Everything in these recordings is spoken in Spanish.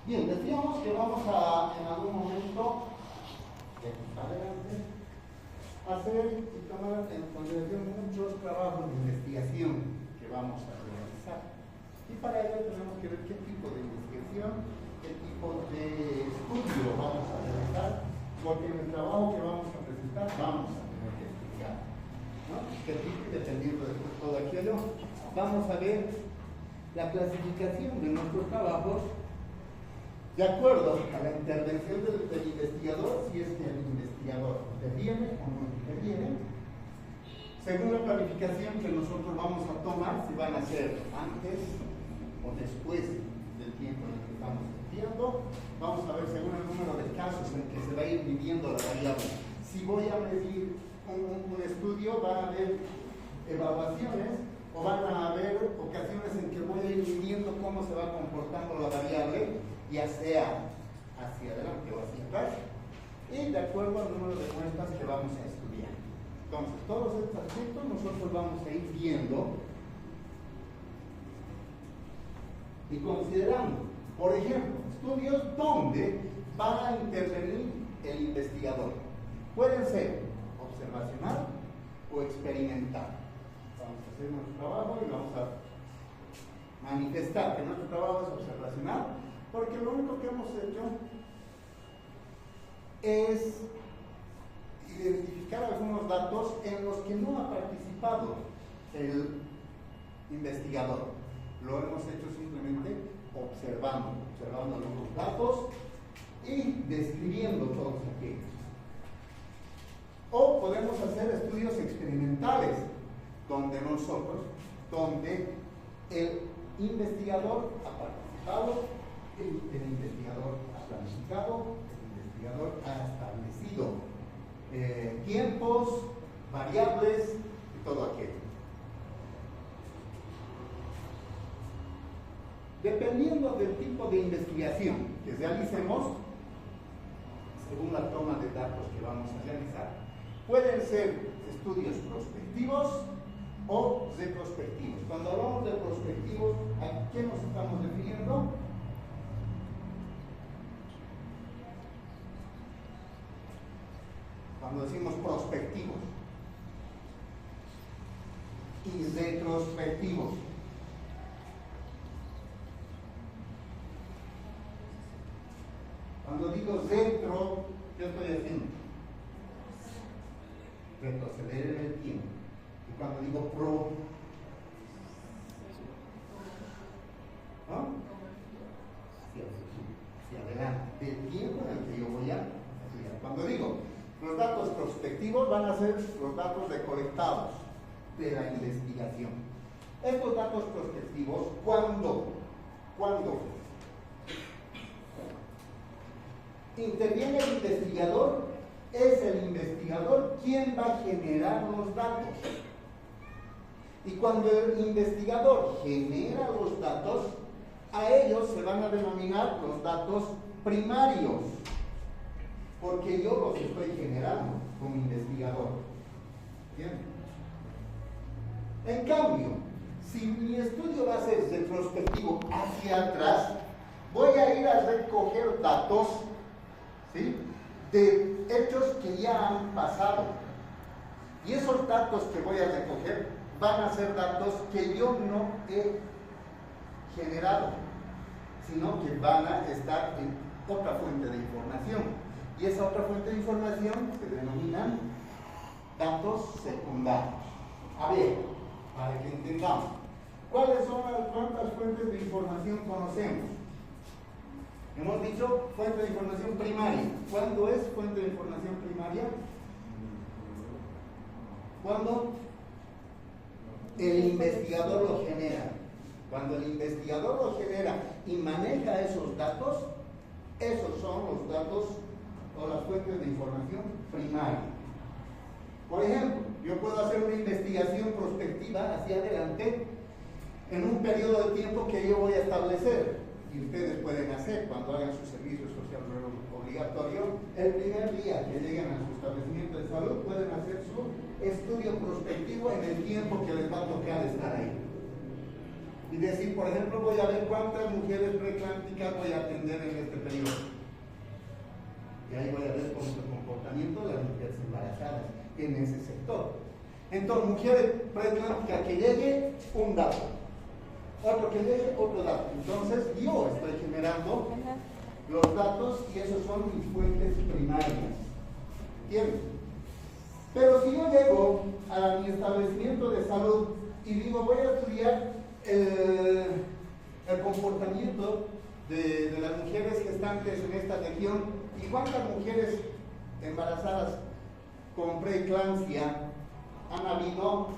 Bien, decíamos que vamos a, en algún momento, adelante, hacer y tomar en consideración muchos trabajos de investigación que vamos a realizar. Y para ello tenemos que ver qué tipo de investigación, qué tipo de estudio vamos a realizar, porque en el trabajo que vamos a presentar vamos a tener que explicar, ¿no? Dependiendo de todo aquello, vamos a ver la clasificación de nuestros trabajos de acuerdo a la intervención del investigador, si es que el investigador interviene o no interviene, según la planificación que nosotros vamos a tomar, si van a ser antes o después del tiempo en el que estamos estudiando. Vamos a ver según el número de casos en que se va a ir midiendo la variable. Si voy a medir un estudio, van a haber evaluaciones o van a haber ocasiones en que voy a ir midiendo cómo se va comportando la variable, ya sea hacia adelante o hacia atrás, y de acuerdo al número de muestras que vamos a estudiar. Entonces, todos estos aspectos nosotros vamos a ir viendo y considerando. Por ejemplo, estudios donde va a intervenir el investigador. Pueden ser observacional o experimental. Vamos a hacer nuestro trabajo y vamos a manifestar que nuestro trabajo es observacional, porque lo único que hemos hecho es identificar algunos datos en los que no ha participado el investigador. Lo hemos hecho simplemente observando los datos y describiendo todos aquellos. O podemos hacer estudios experimentales, donde el investigador ha participado, el investigador ha planificado, el investigador ha establecido tiempos, variables y todo aquello. Dependiendo del tipo de investigación que realicemos, según la toma de datos que vamos a realizar, pueden ser estudios prospectivos o retrospectivos. Cuando hablamos de prospectivos, ¿a qué nos estamos refiriendo? Cuando decimos prospectivos y retrospectivos. Cuando digo retro, ¿qué estoy haciendo? Retroceder en el tiempo. Y cuando digo pro, ¿no? Hacia adelante, del tiempo en el que yo voy a estudiar. Cuando digo los datos prospectivos, van a ser los datos recolectados de la investigación. Estos datos prospectivos, ¿cuándo interviene el investigador? Es el investigador quien va a generar los datos. Y cuando el investigador genera los datos, a ellos se van a denominar los datos primarios, porque yo los estoy generando como investigador. ¿Bien? En cambio, si mi estudio va a ser retrospectivo hacia atrás, voy a ir a recoger datos, ¿sí?, de hechos que ya han pasado. Y esos datos que voy a recoger van a ser datos que yo no he generado, sino que van a estar en otra fuente de información. Y esa otra fuente de información se denominan datos secundarios. A ver, para que entendamos, ¿cuántas fuentes de información conocemos? Hemos dicho fuente de información primaria. ¿Cuándo es fuente de información primaria? Cuando el investigador lo genera. Cuando el investigador lo genera y maneja esos datos, esos son los datos o las fuentes de información primaria. Por ejemplo, yo puedo hacer una investigación prospectiva hacia adelante en un periodo de tiempo que yo voy a establecer. Y ustedes pueden hacer cuando hagan su servicio social obligatorio, el primer día que lleguen a su establecimiento de salud, pueden hacer su estudio prospectivo en el tiempo que les va a tocar estar ahí. Y decir, por ejemplo, voy a ver cuántas mujeres preeclámpticas voy a atender en este periodo. Y ahí voy a ver cómo es el comportamiento de las mujeres embarazadas en ese sector. Entonces, mujeres preeclámpticas que llegue, un dato. Otro que llegue, otro dato. Entonces, yo estoy generando los datos y esos son mis fuentes primarias. ¿Entiendes? Pero si yo llego a mi establecimiento de salud y digo, voy a estudiar el comportamiento de las mujeres gestantes en esta región y cuántas mujeres embarazadas con preeclampsia han habido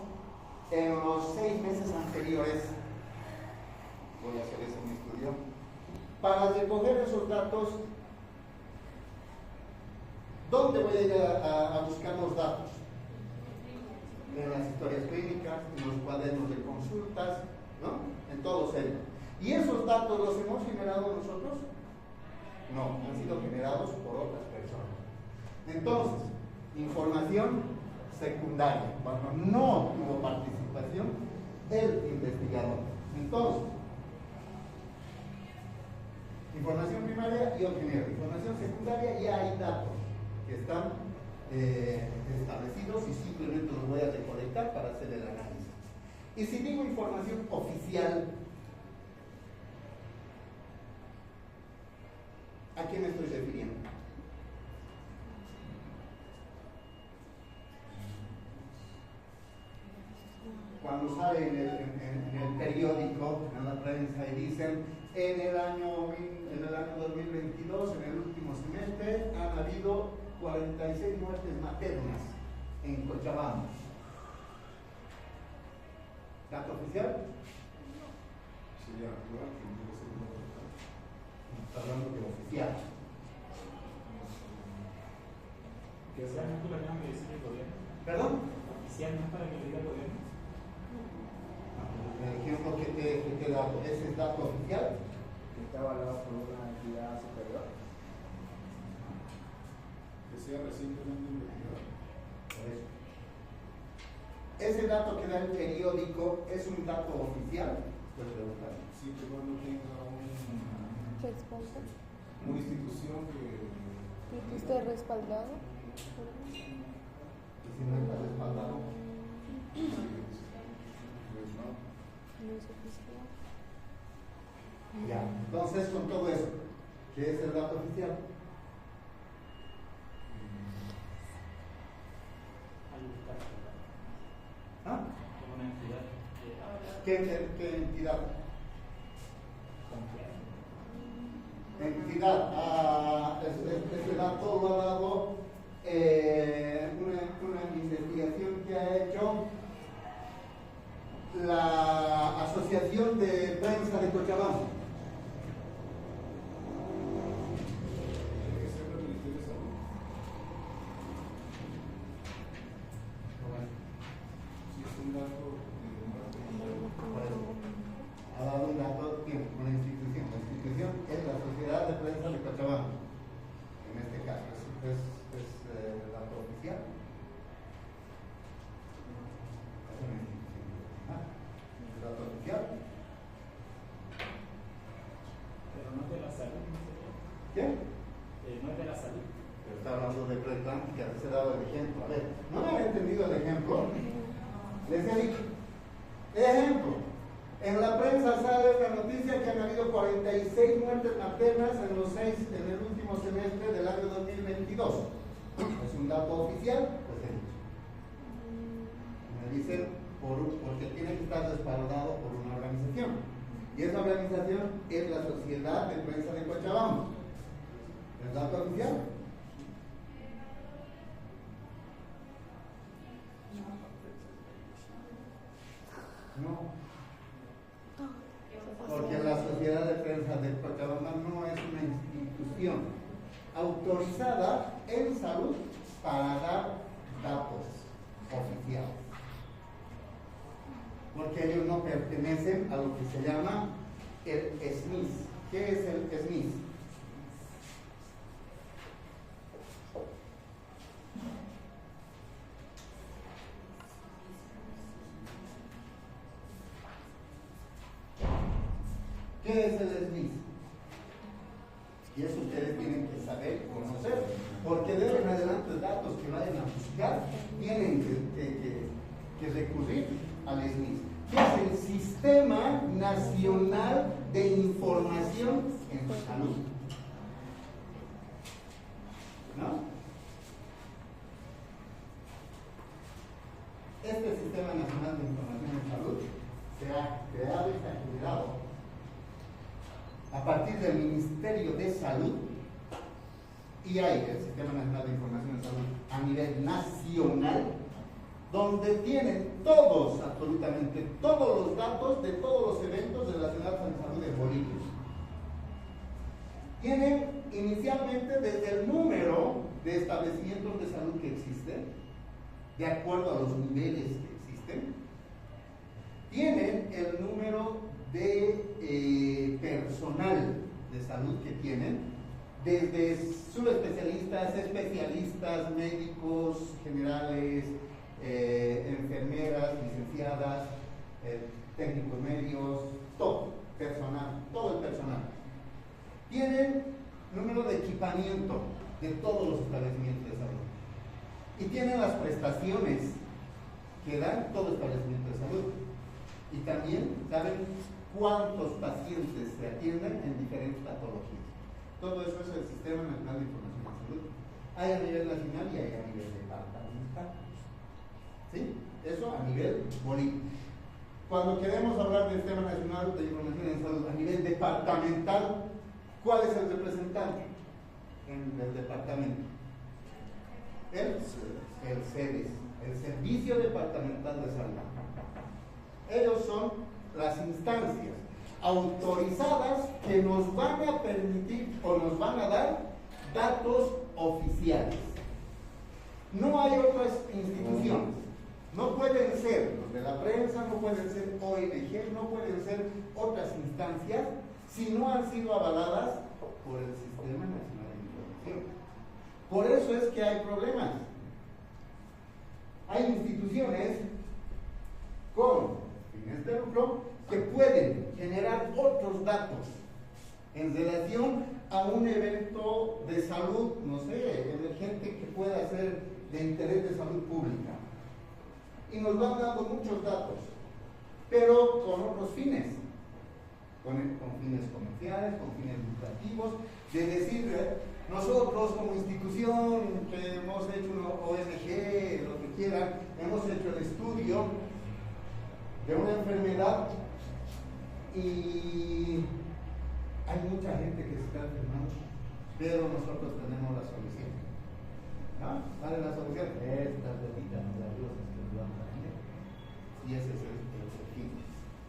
en los 6 meses anteriores. Voy a hacer eso en mi estudio. Para recoger esos datos, ¿dónde voy a ir a buscar los datos? En las historias clínicas, en los cuadernos de consultas, ¿no? En todos ellos. ¿Y esos datos los hemos generado nosotros? No, han sido generados por otras personas. Entonces, información secundaria, cuando no tuvo participación el investigador. Entonces, información primaria yo genero. Información secundaria ya hay datos que están establecidos y simplemente los voy a recolectar para hacer el análisis. Y si digo información oficial, ¿a qué me estoy refiriendo? Cuando sale en el periódico, en la prensa, y dicen en el año 2022, en el último semestre, han habido 46 muertes maternas en Cochabamba. ¿Dato oficial? Sería actual, que no se puede. Está hablando de oficial. ¿Que oficialmente lo tengan que decir el gobierno? ¿Perdón? ¿Oficialmente para que lo diga el gobierno? El ejemplo que te he dado, ¿ese es dato oficial? Que está avalado por una entidad superior. Que sea recientemente investigado. Por eso. ¿Ese dato que da el periódico es un dato oficial? Puedes preguntar. Siempre y cuando tenga Respuesta. una institución que ¿Y que esté respaldado? Y si no está respaldado, pues, no. No es oficial. ya. Entonces, con todo eso, ¿qué es el dato oficial? ¿Ah? Como una entidad ¿Qué entidad? confiable. Entidad. Ese dato lo ha dado una investigación que ha hecho la Asociación de Prensa de Cochabamba. Tiene que ser del Ministerio de Salud. Si es un dato de muerte, Ha dado un dato, una institución. La institución es la Sociedad de Prensa de Cochabamba. En este caso, es el dato oficial. Es una institución. El dato oficial. Pero no es de la salud, ¿no sería? ¿Qué? No es de la salud. Pero está hablando de preeclámptica, les he dado el ejemplo. A ver, ¿no me han entendido el ejemplo? Les he dicho. Ejemplo. En la prensa sale la noticia que han habido 46 muertes maternas en el último semestre del año 2022. ¿Es un dato oficial? Pues he dicho. Me dicen porque tiene que estar respaldado por una organización. Y esa organización es la Sociedad de Prensa de Cochabamba. ¿Es dato oficial? No. Porque la Sociedad de Prensa de Cochabamba no es una institución autorizada en salud para dar datos oficiales. Porque ellos no pertenecen a lo que se llama el SNIS. ¿Qué es el SNIS? SNIS. Y eso ustedes tienen que saber, conocer, porque de ahora en adelante datos que vayan a buscar tienen que recurrir al SNIS, que es el Sistema Nacional de Información en Salud. ¿No? Este Sistema Nacional de Información en Salud se ha creado y se ha generado a partir del Ministerio de Salud, y hay el Sistema Nacional de Información en Salud a nivel nacional, donde tienen todos, absolutamente todos los datos de todos los eventos relacionados con salud en Bolivia. Tienen inicialmente desde el número de establecimientos de salud que existen, de acuerdo a los niveles que existen. Tienen el número de personal de salud que tienen, desde subespecialistas, especialistas, médicos generales, enfermeras, licenciadas, técnicos medios, todo personal, todo el personal. Tienen número de equipamiento de todos los establecimientos de salud. Y tienen las prestaciones que dan todo establecimiento de salud. Y también saben cuántos pacientes se atienden en diferentes patologías. Todo eso es el Sistema Nacional de Información en Salud. Hay a nivel nacional y hay a nivel departamental. ¿Sí? Eso a nivel Bolivia. Cuando queremos hablar del Sistema Nacional de Información en Salud a nivel departamental, ¿cuál es el representante en el departamento? El CEDES, el Servicio Departamental de Salud. Ellos son las instancias autorizadas que nos van a permitir o nos van a dar datos oficiales. No hay otras instituciones. No pueden ser los de la prensa, no pueden ser ONG, no pueden ser otras instancias si no han sido avaladas por el Sistema Nacional de Información. Por eso es que hay problemas. Hay instituciones con fines de lucro que pueden generar otros datos en relación a un evento de salud, no sé, emergente que pueda ser de interés de salud pública. Y nos van dando muchos datos, pero con otros fines, con fines comerciales, con fines lucrativos, de decir, nosotros como institución que hemos hecho una ONG, lo que quieran, hemos hecho el estudio de una enfermedad y hay mucha gente que se está enfermando, pero nosotros tenemos la solución. ¿No? ¿Cuál es la solución? Estas gotitas milagrosas que nos vamos a tener. Y ese es el fin.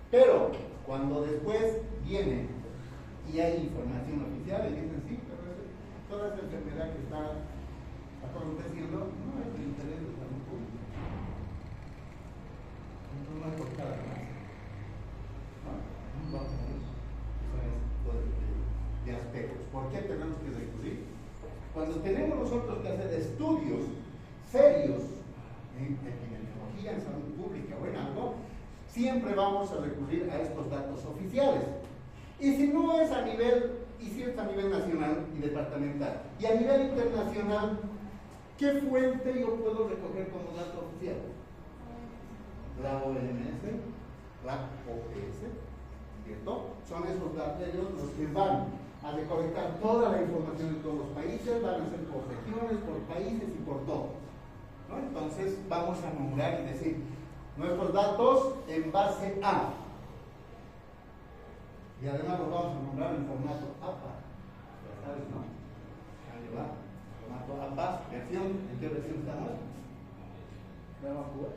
Pero cuando después viene y hay información oficial y dicen sí, pero toda esta enfermedad que está aconteciendo no es de interés de salud pública. Entonces no hay por cada más. No vamos a ver de aspectos. ¿Por qué tenemos que recurrir? Cuando tenemos nosotros que hacer estudios serios en epidemiología, en salud pública o en algo, siempre vamos a recurrir a estos datos oficiales. Y si no es a nivel, y si es a nivel nacional y departamental, y a nivel internacional, ¿qué fuente yo puedo recoger como dato oficial? La OMS, la OPS, ¿cierto? Son esos datos los que van a recolectar toda la información de todos los países, van a ser por regiones, por países y por todo, ¿no? Entonces vamos a nombrar y decir nuestros datos en base a, y además los vamos a nombrar en formato APA, ya sabes, ¿no? Ahí va, formato APA, versión, ¿en qué versión estamos? ¿Nueva Cuba?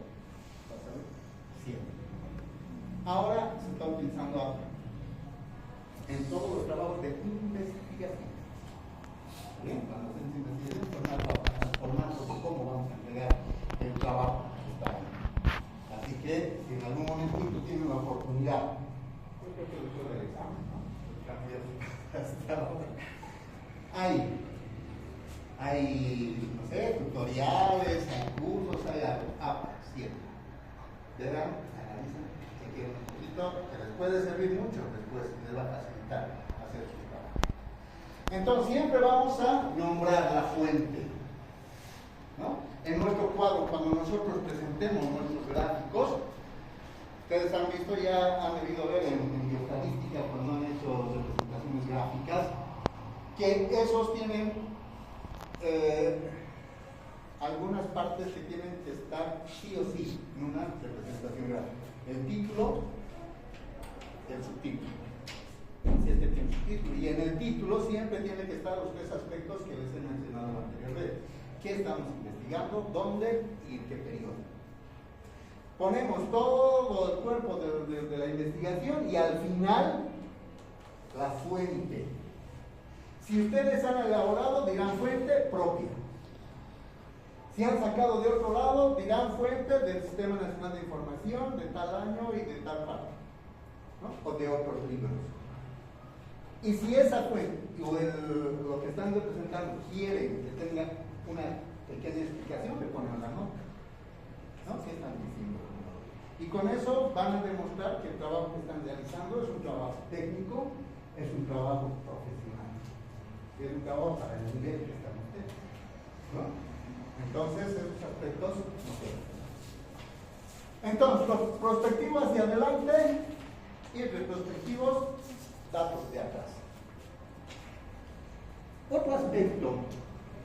Siempre. Ahora se está utilizando APA en todos los trabajos de investigación. Bien, cuando se dice investigación, formato de cómo vamos a entregar el trabajo que está ahí. Así que, si en algún momentito tienen la oportunidad, yo creo que después del examen, ¿no? Hasta ahora. Hay, no sé, tutoriales, hay cursos, hay algo. APA, siempre. Verán, analizan, se quieren un poquito, que les puede servir mucho después, les va a facilitar a Entonces siempre vamos a nombrar la fuente, ¿no? En nuestro cuadro, cuando nosotros presentemos nuestros gráficos, ustedes han visto, ya han debido ver en bioestadística cuando han hecho representaciones gráficas, que esos tienen algunas partes que tienen que estar sí o sí en una representación gráfica. El título, el subtítulo. Si es que tiene subtítulo. Y en el título siempre tiene que estar los tres aspectos que les he mencionado anteriormente. ¿Qué estamos investigando? ¿Dónde? ¿Y en qué periodo? Ponemos todo el cuerpo de la investigación y al final la fuente. Si ustedes han elaborado, dirán fuente propia. Si han sacado de otro lado, dirán fuente del Sistema Nacional de Información de tal año y de tal parte, ¿no? O de otros libros. Y si esa fuente o lo que están representando quieren que tenga una pequeña explicación, le ponen la nota, ¿no? ¿Qué están diciendo? Y con eso van a demostrar que el trabajo que están realizando es un trabajo técnico, es un trabajo profesional, es un trabajo para el nivel que están ustedes, ¿no? Entonces, esos aspectos no quedan. Entonces, prospectivo hacia adelante y retrospectivos, datos de atrás. Otro aspecto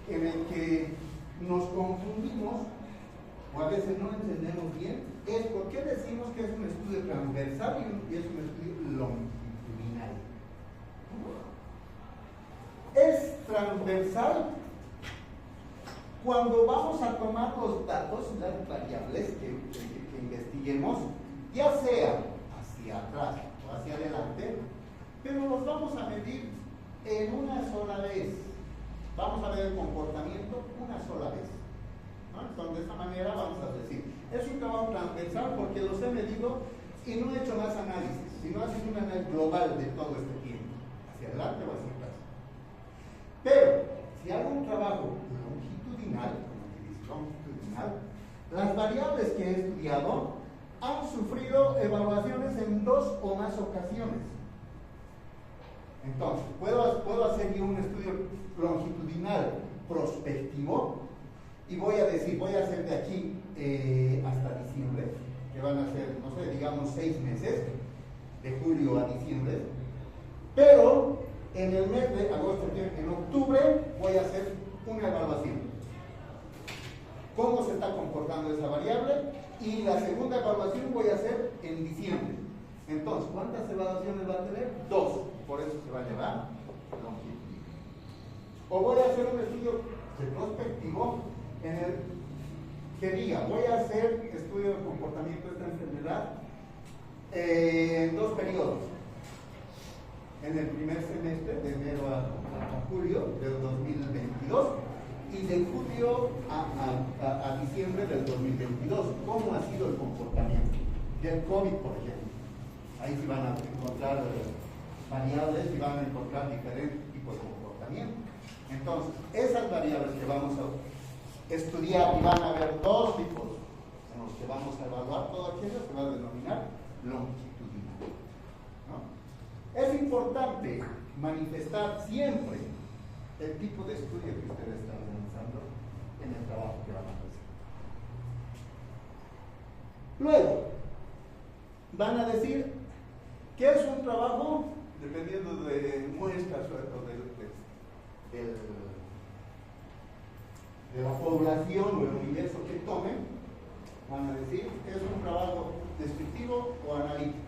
en el que nos confundimos o a veces no entendemos bien es por qué decimos que es un estudio transversal y es un estudio longitudinal. Es transversal cuando vamos a tomar los datos, las variables que investiguemos, ya sea hacia atrás o hacia adelante, pero los vamos a medir en una sola vez. Vamos a ver el comportamiento una sola vez, ¿no? Entonces, de esta manera vamos a decir, es un trabajo transversal porque los he medido y no he hecho más análisis, sino ha sido un análisis global de todo este tiempo, hacia adelante o hacia atrás. Pero, si hago un trabajo longitudinal, las variables que he estudiado han sufrido evaluaciones en 2 o más ocasiones. Entonces, puedo hacer yo un estudio longitudinal prospectivo y voy a decir, voy a hacer de aquí hasta diciembre, que van a ser, no sé, digamos 6 meses, de julio a diciembre, pero en el mes de agosto, en octubre, voy a hacer una evaluación. ¿Cómo se está comportando esa variable? Y la segunda evaluación voy a hacer en diciembre. Entonces, ¿cuántas evaluaciones va a tener? 2. Por eso se va a llevar longitud. O voy a hacer un estudio retrospectivo en el que diga, voy a hacer estudio de comportamiento de esta enfermedad en 2 periodos. En el primer semestre, de enero a julio del 2022, y de julio a diciembre del 2022. ¿Cómo ha sido el comportamiento del COVID, por ejemplo? Ahí sí van a encontrar variables y van a encontrar diferentes tipos de comportamiento. Entonces, esas variables que vamos a estudiar, y van a haber 2 tipos en los que vamos a evaluar todo aquello, se va a denominar longitudinal, ¿no? Es importante manifestar siempre el tipo de estudio que ustedes están realizando en el trabajo que van a hacer. Luego, van a decir que es un trabajo, dependiendo de muestras o de la población o el universo que tomen, van a decir que es un trabajo descriptivo o analítico.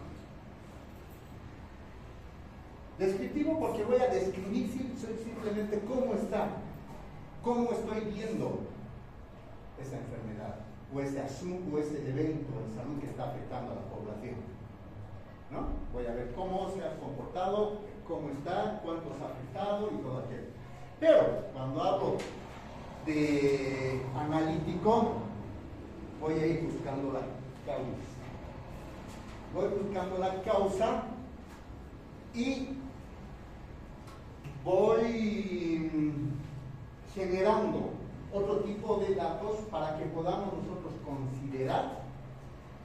Descriptivo porque voy a describir simplemente cómo está, cómo estoy viendo esa enfermedad o ese asunto o ese evento de salud que está afectando a la población, ¿no? Voy a ver cómo se ha comportado, cómo está, cuánto se ha afectado y todo aquello. Pero cuando hablo de analítico, voy a ir buscando la causa. Voy buscando la causa y voy generando otro tipo de datos para que podamos nosotros considerar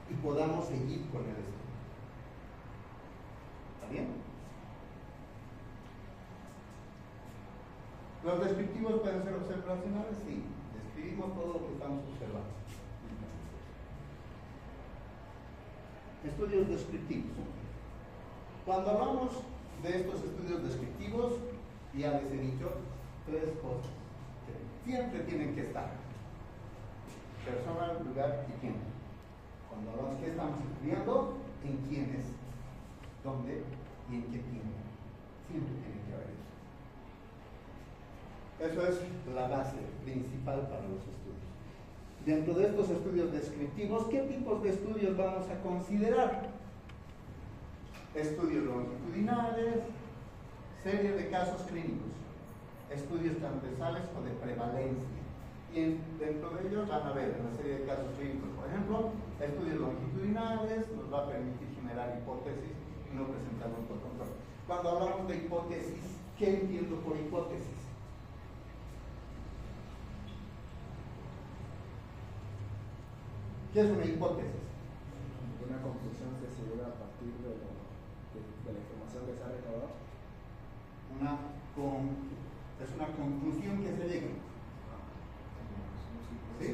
y podamos seguir con el estudio. ¿Está bien? ¿Los descriptivos pueden ser observacionales? Sí, describimos todo lo que estamos observando. Estudios descriptivos. Cuando hablamos de estos estudios descriptivos, ya les he dicho tres cosas que siempre tienen que estar: persona, lugar y tiempo. Cuando hablamos que estamos estudiando, en quiénes, dónde y en qué tiempo. Siempre tiene que haber eso. Eso es la base principal para los estudios. Dentro de estos estudios descriptivos, ¿qué tipos de estudios vamos a considerar? Estudios longitudinales, serie de casos clínicos, estudios transversales o de prevalencia. Y dentro de ellos van a ver una serie de casos clínicos, por ejemplo, estudios longitudinales nos va a permitir generar hipótesis y no presentar un control. Cuando hablamos de hipótesis, ¿qué entiendo por hipótesis? ¿Qué es una hipótesis? Una conclusión que se llega a partir de la información que se ha recabado. Es una conclusión que se llega. ¿Sí?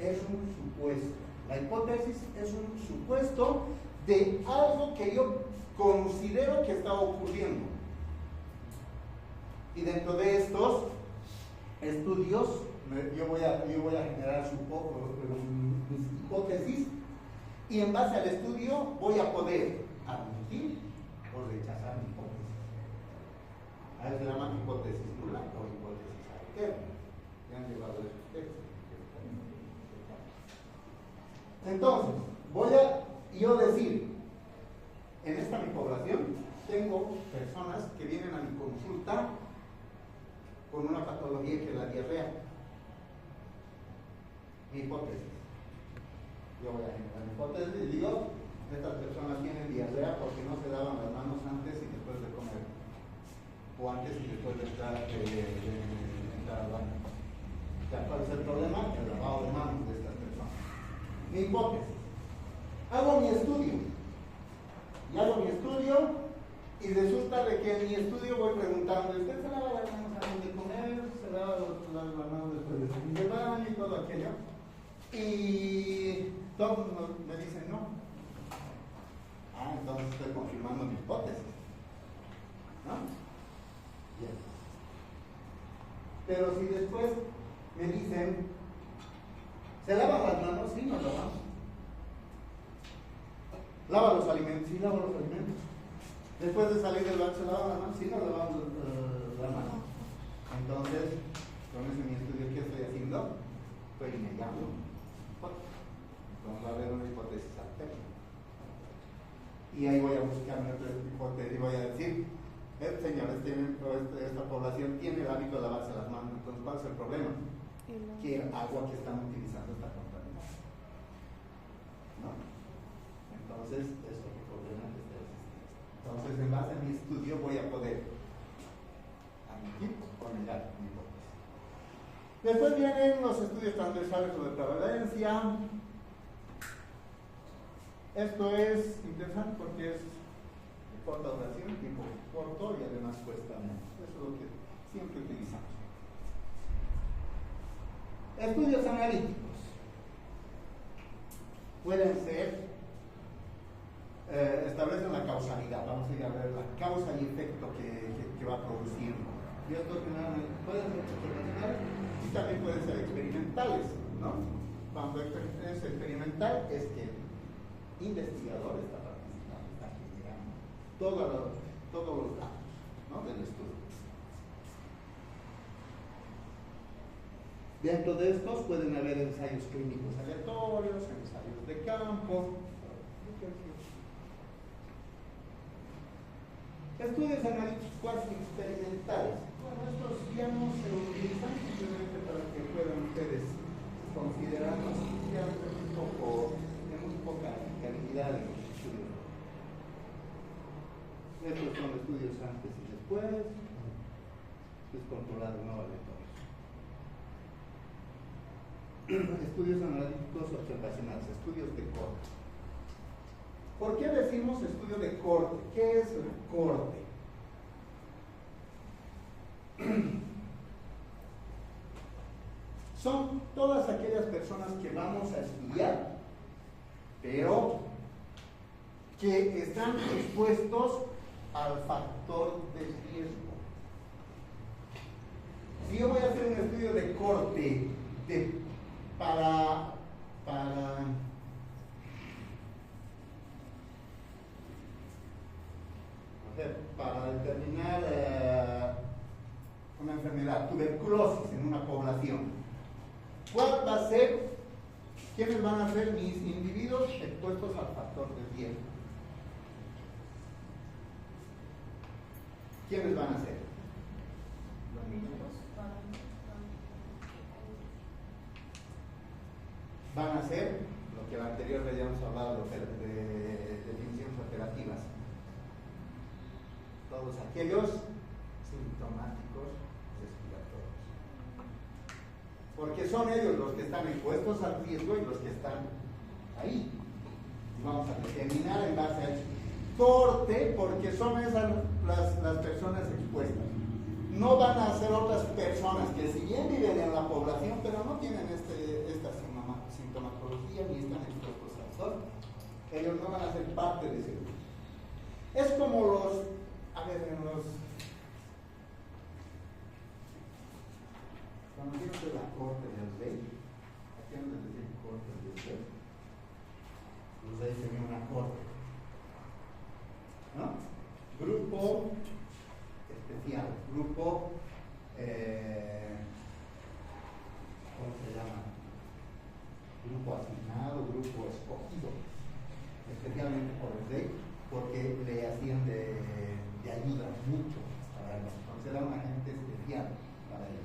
Es un supuesto. La hipótesis es un supuesto de algo que yo considero que está ocurriendo. Y dentro de estos estudios, yo voy a generar mis hipótesis, y en base al estudio voy a poder admitir o rechazar mi hipótesis. A eso se llama hipótesis nula o hipótesis alterna. Ya han llevado eso ustedes. Entonces, voy a yo decir, en esta mi población tengo personas que vienen a mi consulta con una patología que es la diarrea. Mi hipótesis. Yo voy a generar mi hipótesis y digo, estas personas tienen diarrea porque no se lavan las manos antes y después de comer, o antes y después de entrar al baño. ¿Cuál es el problema? El lavado de manos de estas personas. Mi hipótesis. Hago mi estudio. Y resulta de que en mi estudio voy preguntando: ¿usted se lava las manos antes de comer? ¿Se lava las manos después de salir del baño? Y todo aquello. Y todos me dicen no. Entonces estoy confirmando mi hipótesis, ¿no? Bien. Pero si después me dicen, ¿se lavan las manos? Sí, nos lavamos. ¿Lava los alimentos? Sí, lava los alimentos. Después de salir del baño, ¿se lavan las manos? Sí, nos lavamos las manos. Entonces, con ese mi estudio, ¿qué estoy haciendo? Estoy negando. Entonces va a haber una hipótesis alterna. Y ahí voy a buscar otra hipótesis y voy a decir, señores, esta población tiene el hábito de lavarse las manos. Entonces, ¿cuál es el problema? Que el agua que están utilizando está contaminada, ¿no? Entonces, es otro problema que está existiendo. Entonces, en base a mi estudio voy a poder admitir o negar mi hipótesis. Después vienen los estudios transversales sobre prevalencia. Esto es interesante porque es de corta duración, tiempo corto y además cuesta menos. Eso es lo que siempre utilizamos. Estudios analíticos pueden ser, establecen la causalidad. Vamos a ir a ver la causa y efecto que va produciendo. Y esto pueden ser experimentales y también pueden ser experimentales, ¿no? Cuando es experimental es que el investigador está participando, está generando todos los datos, ¿no?, del estudio. Dentro de estos pueden haber ensayos clínicos aleatorios, ensayos de campo. Estudios analíticos cuasi experimentales. Bueno, estos ya no se utilizan, simplemente para que puedan ustedes considerarlos, ya de muy poca calidad en los estudios. Estos son estudios antes y después. Es controlado, no aleatorio. Estudios analíticos observacionales, estudios de corte. ¿Por qué decimos estudio de corte? ¿Qué es el corte? Son todas aquellas personas que vamos a estudiar, pero que están expuestos al factor de riesgo. Si yo voy a hacer un estudio de corte para determinar una enfermedad, tuberculosis en una población, ¿cuál va a ser? ¿Quiénes van a ser mis individuos expuestos al factor de riesgo? ¿Quiénes van a ser? Los niños. Van a ser lo que anterior habíamos hablado de definiciones operativas. Todos aquellos sintomáticos respiratorios. Porque son ellos los que están expuestos al riesgo y los que están ahí. Y vamos a determinar en base a eso. Corte, porque son esas las personas expuestas. No van a ser otras personas que si bien viven en la población, pero no tienen esta sintomatología ni están expuestos al sol. Ellos no van a ser parte de ese grupo. Es como cuando digo de la corte del rey, aquí donde decía corte del rey, los reyes tenían una corte, ¿no? Grupo especial, grupo, ¿cómo se llama? Grupo asignado, grupo escogido, especialmente por el rey, porque le hacían de ayuda mucho para él. Entonces era una gente especial para él.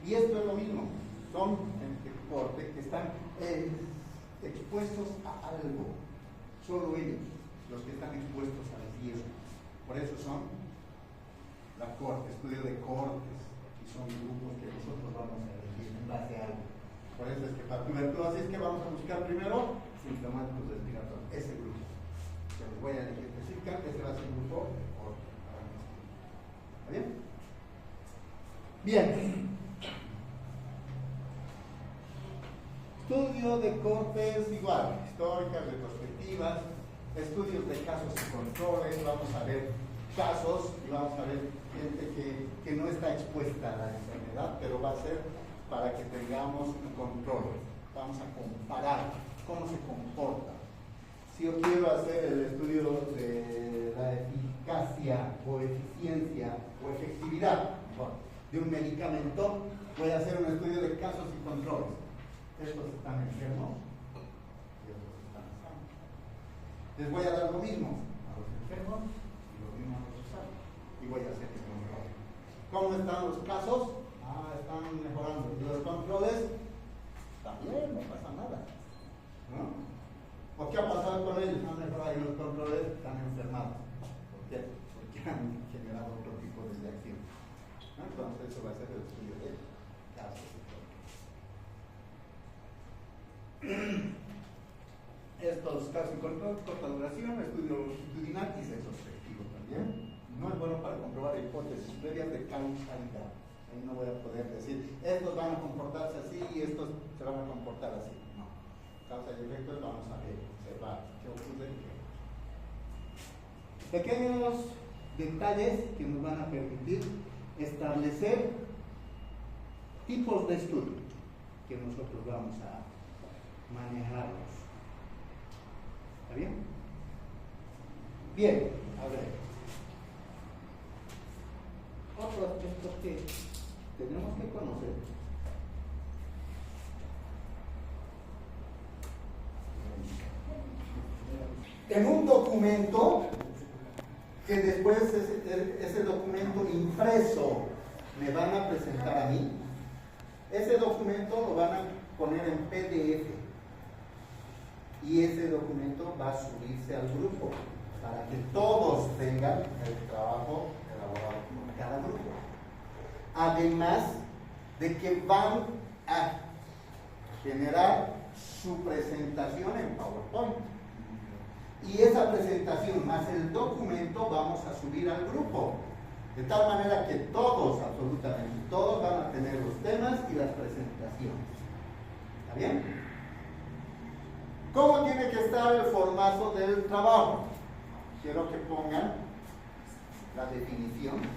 Y esto es lo mismo, son gente corte que están expuestos a algo, solo ellos, los que están expuestos al riesgo. Por eso son la corte, estudio de cortes, y son grupos que nosotros vamos a elegir en base a algo. Por eso es que para tuberculosis, que vamos a buscar primero? Sintomáticos respiratorios, ese grupo. Que los voy a elegir específicamente, ese va a ser un grupo de corte. ¿Está bien? Bien. Estudio de cortes igual, históricas, retrospectivas, estudios de casos y controles, vamos a ver casos y vamos a ver gente que no está expuesta a la enfermedad, pero va a ser para que tengamos un control. Vamos a comparar cómo se comporta. Si yo quiero hacer el estudio de la eficacia o eficiencia o efectividad de un medicamento, voy a hacer un estudio de casos y controles. Estos están enfermos y estos están sanos. Les voy a dar lo mismo a los enfermos y lo mismo a los sanos. Y voy a hacer el control. ¿Cómo están los casos? Están mejorando. Y los controles, también no pasa nada, ¿no? ¿O qué ha pasado con ellos? Han mejorado y los controles están enfermados. ¿Por qué? Porque han generado otro tipo de reacción, ¿no? Entonces eso va a ser el estudio de casos. Estos casos y control, corta duración, estudio longitudinal y retrospectivo también. No es bueno para comprobar hipótesis previas de causalidad. Ahí no voy a poder decir, estos van a comportarse así y estos se van a comportar así. No. Causa y efectos vamos a ver, observar qué ocurre. Pequeños detalles que nos van a permitir establecer tipos de estudio que nosotros vamos a manejarlos. ¿Está bien? Bien, a ver. Otro aspecto que tenemos que conocer en un documento que después ese documento impreso me van a presentar a mí, ese documento lo van a poner en PDF y ese documento va a subirse al grupo para que todos tengan el trabajo elaborado por cada grupo. Además de que van a generar su presentación en PowerPoint. Y esa presentación más el documento vamos a subir al grupo. De tal manera que todos, absolutamente todos, van a tener los temas y las presentaciones. ¿Está bien? ¿Cómo tiene que estar el formato del trabajo? Quiero que pongan la definiciones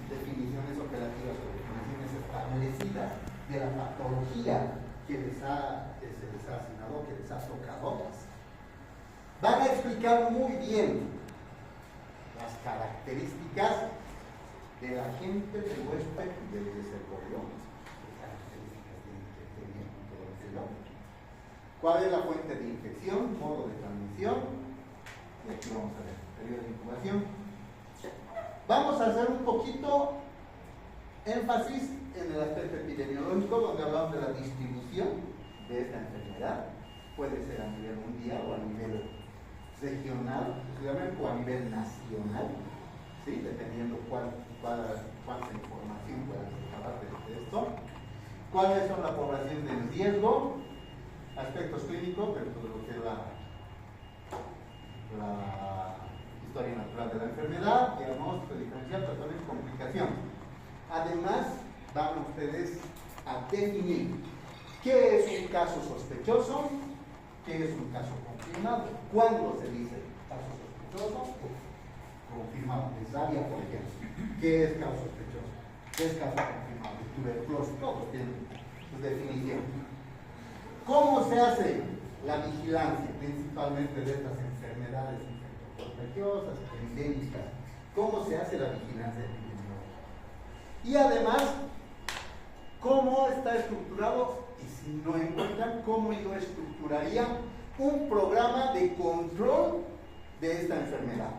operativas o definiciones establecidas de la patología que se les ha asignado, que les ha tocado. Van a explicar muy bien las características del agente, del huésped y del desarrollo. ¿Qué características tienen que tener todo eso? ¿Cuál es la fuente de infección? Modo de transmisión. Y aquí vamos a ver, periodo de incubación. Vamos a hacer un poquito énfasis en el aspecto epidemiológico, donde hablamos de la distribución de esta enfermedad. Puede ser a nivel mundial o a nivel regional, o a nivel nacional, ¿sí? Dependiendo cuánta información pueda recabar de esto. ¿Cuáles son la población en riesgo? Aspectos clínicos, pero todo lo que es la historia natural de la enfermedad, diagnóstico diferencial, tratamiento y complicación. Además, van ustedes a definir qué es un caso sospechoso, qué es un caso confirmado. ¿Cuándo se dice caso sospechoso? Confirmado. Cesárea, por ejemplo. ¿Qué es caso sospechoso? ¿Qué es caso confirmado? Tuberculosis, todos tienen su definición. ¿Cómo se hace la vigilancia, principalmente de estas enfermedades infecciosas, endémicas? ¿Cómo se hace la vigilancia epidemiológica? Y además, ¿cómo está estructurado? Y si no encuentran, ¿cómo yo estructuraría un programa de control de esta enfermedad?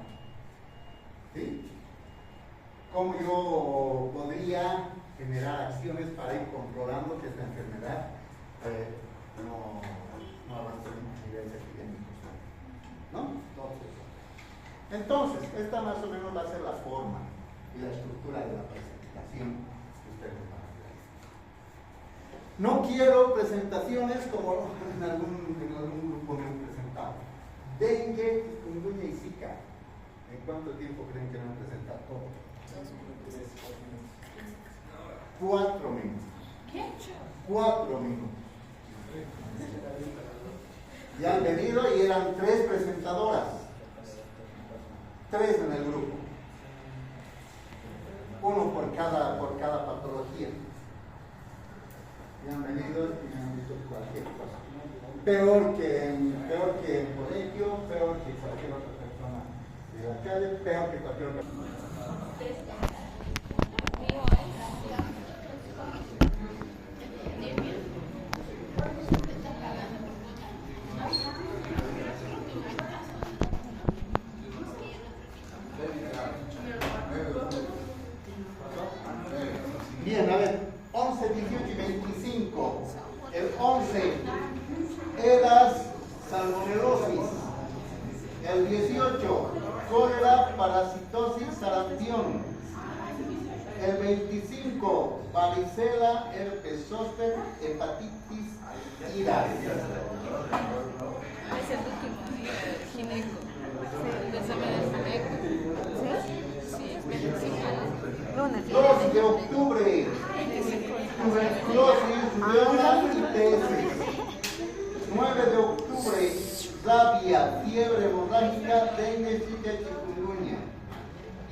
¿Sí? ¿Cómo yo podría generar acciones para ir controlando que esta enfermedad no avance a niveles epidémicos? ¿No? Entonces, esta más o menos va a ser la forma y la estructura de la presentación que ustedes van a ver. No quiero presentaciones como en algún grupo me han presentado. Dengue, chikungunya y Zika. ¿En cuánto tiempo creen que van a presentar todo? 4 minutos. ¿Qué? 4 minutos. Ya han venido y eran 3 presentadoras. 3 en el grupo. 1 por cada patología. Ya han venido y han visto cualquier cosa. Peor que en colegio, peor que cualquier otra persona de la calle, peor que cualquier otra persona. Bien, a ver, 11, 18 y 25. El 11, eras salmonelosis. El 18, cólera, parasitosis, sarampión. El 25, varicela, herpes zóster, hepatitis, iras. Es el último, gineco. El examen del gineco. Sí, es 25. 2 de octubre, tuberculosis, rubiola y peces. 9 de octubre, rabia, fiebre hemorrágica, dengue, zika, chikungunya.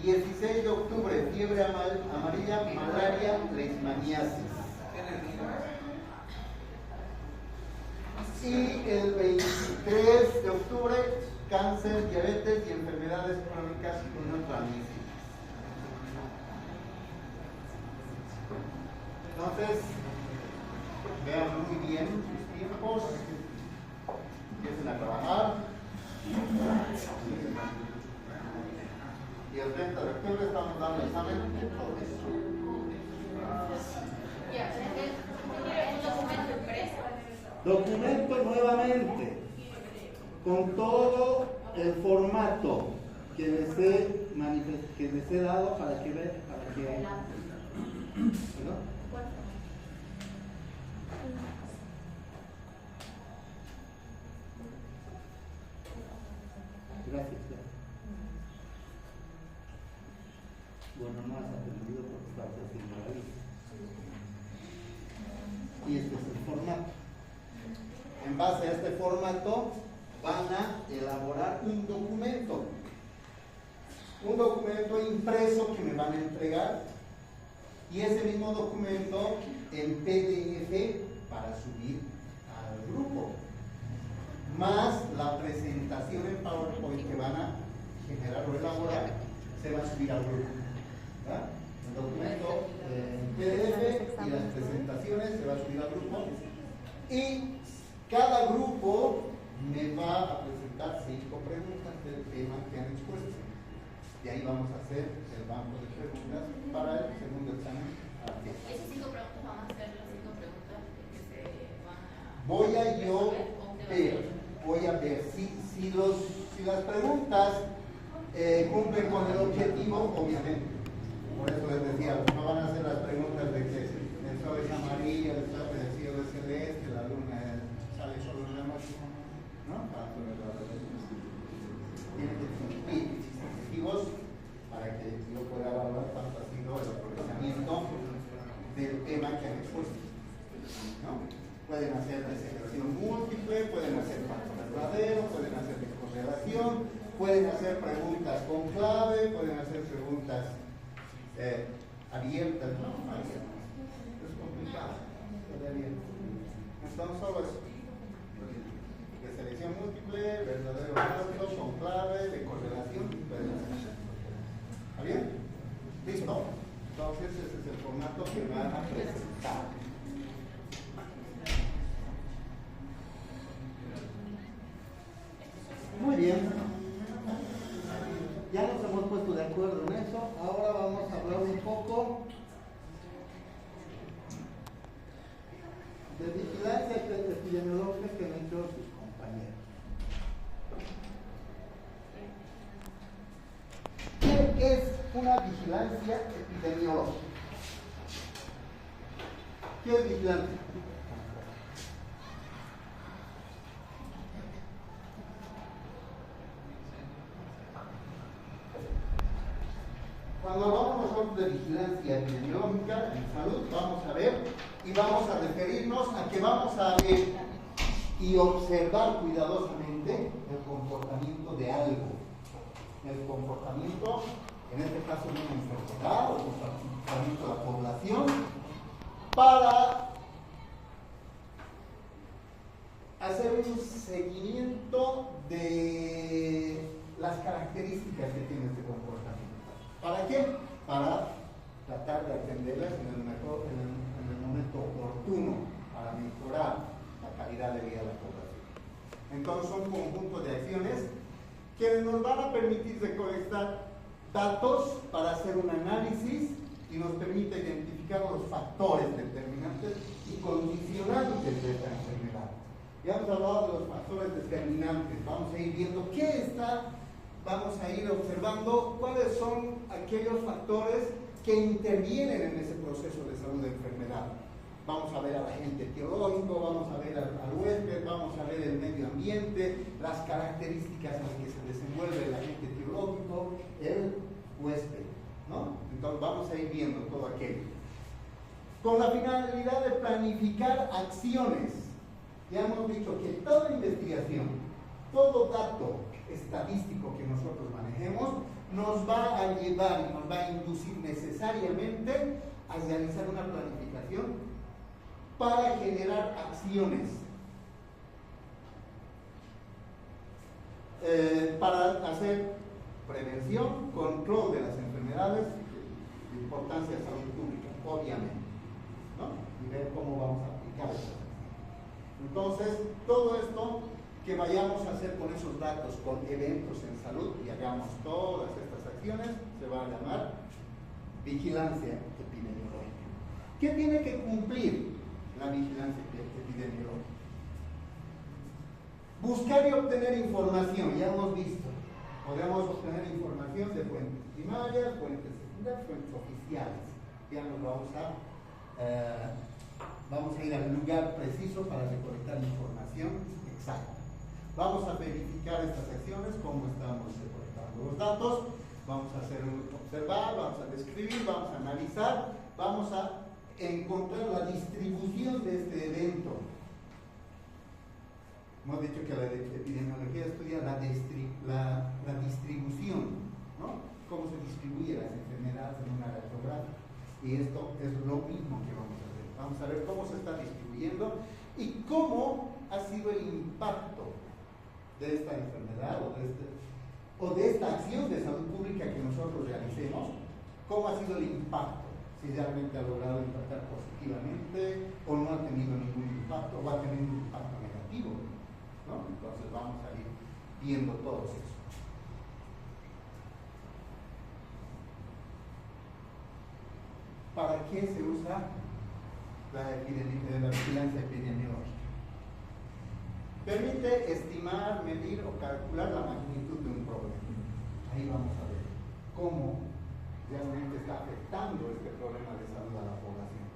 16 de octubre, fiebre amarilla, malaria, leishmaniasis. Y el 23 de octubre, cáncer, diabetes y enfermedades crónicas no transmisibles. Entonces, vean muy bien sus tiempos, empiecen a trabajar. Y el 30 de octubre estamos dando el examen de todo esto. Documento nuevamente, con todo el formato que les he dado para que vean, ¿no? Gracias. Bueno, no has aprendido porque estás haciendo ahí. Y este es el formato. En base a este formato van a elaborar un documento impreso que me van a entregar, y ese mismo documento en PDF para subir al grupo, más la presentación en PowerPoint que van a generar o elaborar, se va a subir al grupo. ¿Verdad? El documento en PDF y las presentaciones se va a subir al grupo, y cada grupo me va a presentar 5 preguntas del tema que han expuesto. Y ahí vamos a hacer el banco de preguntas para el segundo examen. Esas 5 preguntas van a ser las 5 preguntas que se van a... Voy a ver si las preguntas cumplen con el objetivo, obviamente. Por eso les decía, no van a ser las preguntas de que el sol es amarillo, el cielo es celeste, la luna sale solo en la noche, ¿no? Tienen que cumplir objetivos para que yo pueda evaluar cuánto ha sido el aprovechamiento del tema que han expuesto, ¿no? Pueden hacer de selección múltiple, pueden hacer factor verdadero, pueden hacer de correlación, pueden hacer preguntas con clave, pueden hacer preguntas abiertas, ¿no? Es complicado, entonces solo eso. De selección múltiple, verdadero falso, con clave, de correlación, pueden hacer. ¿Está bien? ¿Listo? Entonces ese es el formato que van a presentar. Muy bien. Ya nos hemos puesto de acuerdo en eso. Ahora vamos a hablar un poco de vigilancia epidemiológica que han hecho sus compañeros. ¿Qué es una vigilancia epidemiológica? ¿Qué es vigilancia? Cuando hablamos nosotros de vigilancia epidemiológica en salud, vamos a ver y vamos a referirnos a que vamos a ver y observar cuidadosamente el comportamiento de algo. El comportamiento, en este caso de una enfermedad o el comportamiento de la población, para hacer un seguimiento de las características que tiene este comportamiento. ¿Para qué? Para tratar de atenderlas en el momento oportuno, para mejorar la calidad de vida de la población. Entonces son un conjunto de acciones que nos van a permitir recolectar datos para hacer un análisis y nos permite identificar los factores determinantes y condicionantes de esta enfermedad. Ya hemos hablado de los factores determinantes, vamos a ir viendo vamos a ir observando cuáles son aquellos factores que intervienen en ese proceso de salud de enfermedad. Vamos a ver al agente etiológico, vamos a ver al huésped, vamos a ver el medio ambiente, las características en las que se desenvuelve el agente etiológico, el huésped, ¿no? Entonces vamos a ir viendo todo aquello. Con la finalidad de planificar acciones. Ya hemos dicho que toda investigación, todo dato estadístico que nosotros manejemos, nos va a llevar y nos va a inducir necesariamente a realizar una planificación para generar acciones, para hacer prevención, control de las enfermedades de importancia de salud pública, obviamente, ¿no? Y ver cómo vamos a aplicar eso. Entonces, todo esto que vayamos a hacer con esos datos, con eventos en salud, y hagamos todas estas acciones, se va a llamar vigilancia epidemiológica. ¿Qué tiene que cumplir la vigilancia epidemiológica? Buscar y obtener información, ya hemos visto. Podemos obtener información de fuentes primarias, fuentes secundarias, fuentes oficiales. Ya nos vamos a ir al lugar preciso para recolectar información exacta. Vamos a verificar estas acciones, cómo estamos recolectando los datos. Vamos a observar, vamos a describir, vamos a analizar, vamos a encontrar la distribución de este evento. Hemos dicho que la epidemiología estudia la distribución, ¿no? Cómo se distribuyen las enfermedades en una área geográfica. Y esto es lo mismo que vamos a hacer. Vamos a ver cómo se está distribuyendo y cómo ha sido el impacto de esta enfermedad o de esta acción de salud pública que nosotros realicemos, cómo ha sido el impacto, si realmente ha logrado impactar positivamente o no ha tenido ningún impacto o ha tenido un impacto negativo, ¿no? Entonces vamos a ir viendo todo eso. ¿Para qué se usa la vigilancia epidemiológica? Permite estimar, medir o calcular la magnitud de un problema. Ahí vamos a ver cómo realmente está afectando este problema de salud a la población.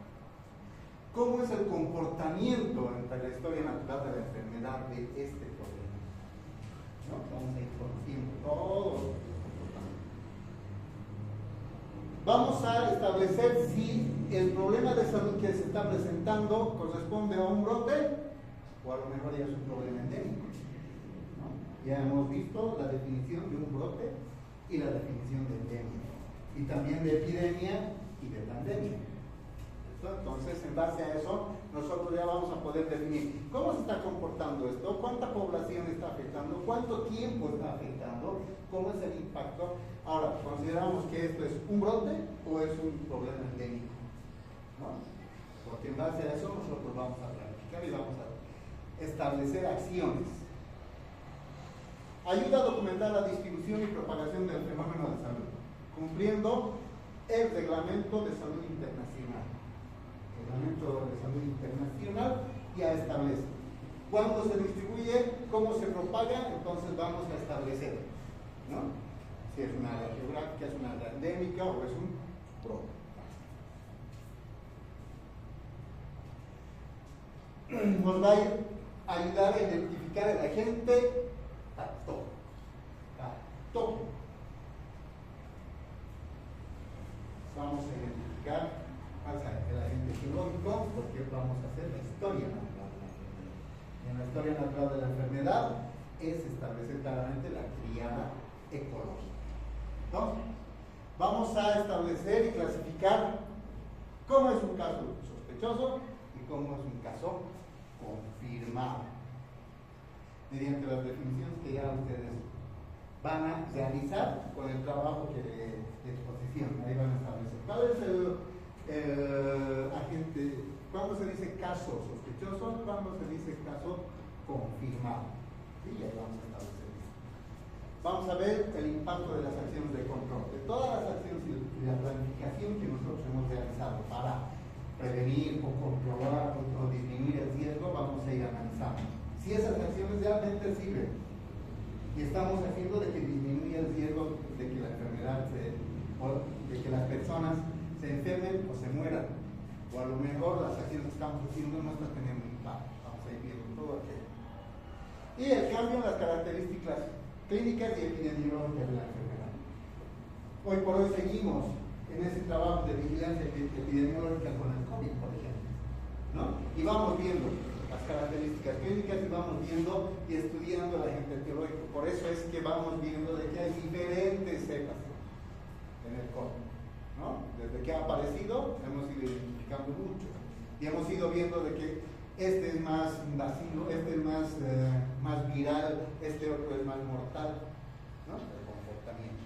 ¿Cómo es el comportamiento entre la historia natural de la enfermedad de este problema? ¿No? Vamos a ir conociendo todos los comportamientos. Vamos a establecer si el problema de salud que se está presentando corresponde a un brote o a lo mejor ya es un problema endémico, ¿no? Ya hemos visto la definición de un brote y la definición de endemia, y también de epidemia y de pandemia. Entonces, en base a eso, nosotros ya vamos a poder definir cómo se está comportando esto, cuánta población está afectando, cuánto tiempo está afectando, cómo es el impacto. Ahora, ¿consideramos que esto es un brote o es un problema endémico? ¿No? Porque en base a eso nosotros vamos a planificar y vamos a establecer acciones. Ayuda a documentar la distribución y propagación del fenómeno de salud, cumpliendo el Reglamento de Salud Internacional. El Reglamento de Salud Internacional ya establece cuándo se distribuye, cómo se propaga, entonces vamos a establecer, ¿no? Si es una área geográfica, es una área endémica o es un brote. Nos va a ayudar a identificar el agente patógeno. Vamos a identificar el agente etiológico, porque vamos a hacer la historia natural de la enfermedad. En la historia natural de la enfermedad es establecer claramente la tríada ecológica. Entonces, vamos a establecer y clasificar cómo es un caso sospechoso y cómo es un caso confirmado, mediante las definiciones que ya ustedes van a realizar con el trabajo de exposición. Ahí van a establecer cuál es el agente, cuándo se dice caso sospechoso, cuándo se dice caso confirmado. Y ahí vamos a establecer eso. Vamos a ver el impacto de las acciones de control, de todas las acciones y la planificación que nosotros hemos realizado para prevenir o controlar o disminuir el riesgo. Vamos a ir analizando si esas acciones realmente sirven y estamos haciendo de que disminuya el riesgo de que la enfermedad o de que las personas se enfermen o se mueran, o a lo mejor las acciones que estamos haciendo no están teniendo impacto. Vamos a ir viendo todo aquello. Y el cambio en las características clínicas y epidemiológicas de la enfermedad. Hoy por hoy seguimos en ese trabajo de vigilancia epidemiológica con el COVID, por ejemplo, ¿no? Y vamos viendo las características clínicas y vamos viendo y estudiando el agente etiológico. Por eso es que vamos viendo de que hay diferentes cepas en el COVID, ¿no? Desde que ha aparecido hemos ido identificando mucho y hemos ido viendo de que este es más invasivo, este es más viral, este otro es más mortal, ¿no? El comportamiento.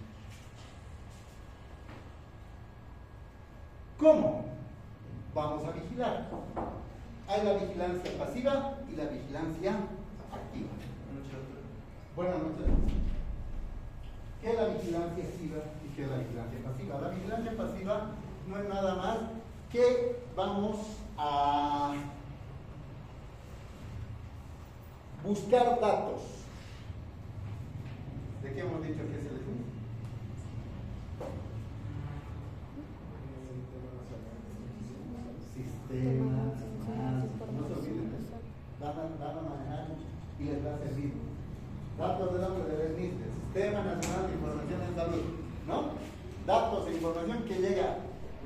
¿Cómo vamos a vigilar? Hay la vigilancia pasiva y la vigilancia activa. Buenas noches. ¿Qué es la vigilancia activa y qué es la vigilancia pasiva? La vigilancia pasiva no es nada más que vamos a buscar datos. ¿De qué hemos dicho que es el estudio? Sistema nacional, no se olviden de eso. Van a manejar y les va a servir. Datos de nombre de NIST, Sistema Nacional de Información en Salud, ¿no?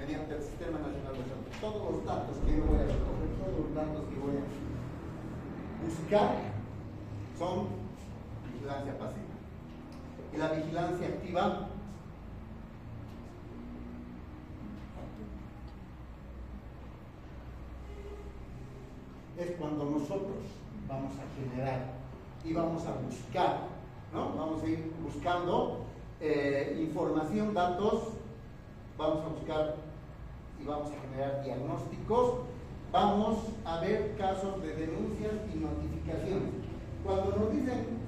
mediante el Sistema Nacional de Salud. Todos los datos que yo voy a recoger, todos los datos que voy a buscar son vigilancia pasiva. Y la vigilancia activa es cuando nosotros vamos a generar y vamos a buscar, ¿no? Vamos a ir buscando información, datos, vamos a buscar y vamos a generar diagnósticos, vamos a ver casos de denuncias y notificaciones. Cuando nos dicen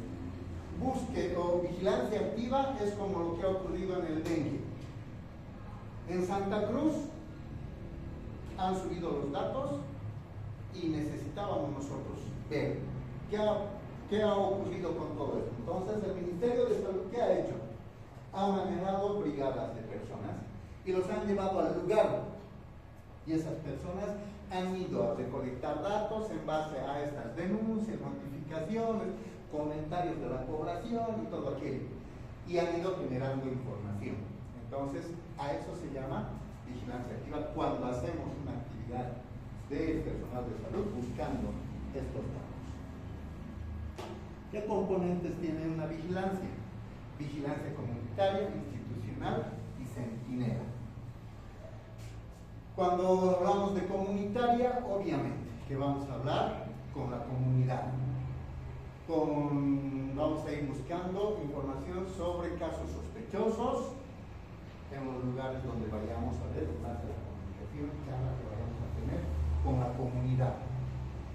busque o vigilancia activa, es como lo que ha ocurrido en el dengue. En Santa Cruz han subido los datos y necesitábamos nosotros ver qué ha ocurrido con todo esto. Entonces, el Ministerio de Salud, ¿qué ha hecho? Ha manejado brigadas de personas y los han llevado al lugar. Y esas personas han ido a recolectar datos en base a estas denuncias, notificaciones, comentarios de la población y todo aquello. Y han ido generando información. Entonces, a eso se llama vigilancia activa cuando hacemos una actividad del personal de salud buscando estos datos. ¿Qué componentes tiene una vigilancia? Vigilancia comunitaria, institucional y centinela. Cuando hablamos de comunitaria, obviamente que vamos a hablar con la comunidad. Vamos a ir buscando información sobre casos sospechosos en los lugares donde vayamos a ver, más de la comunicación que vayamos a tener con la comunidad.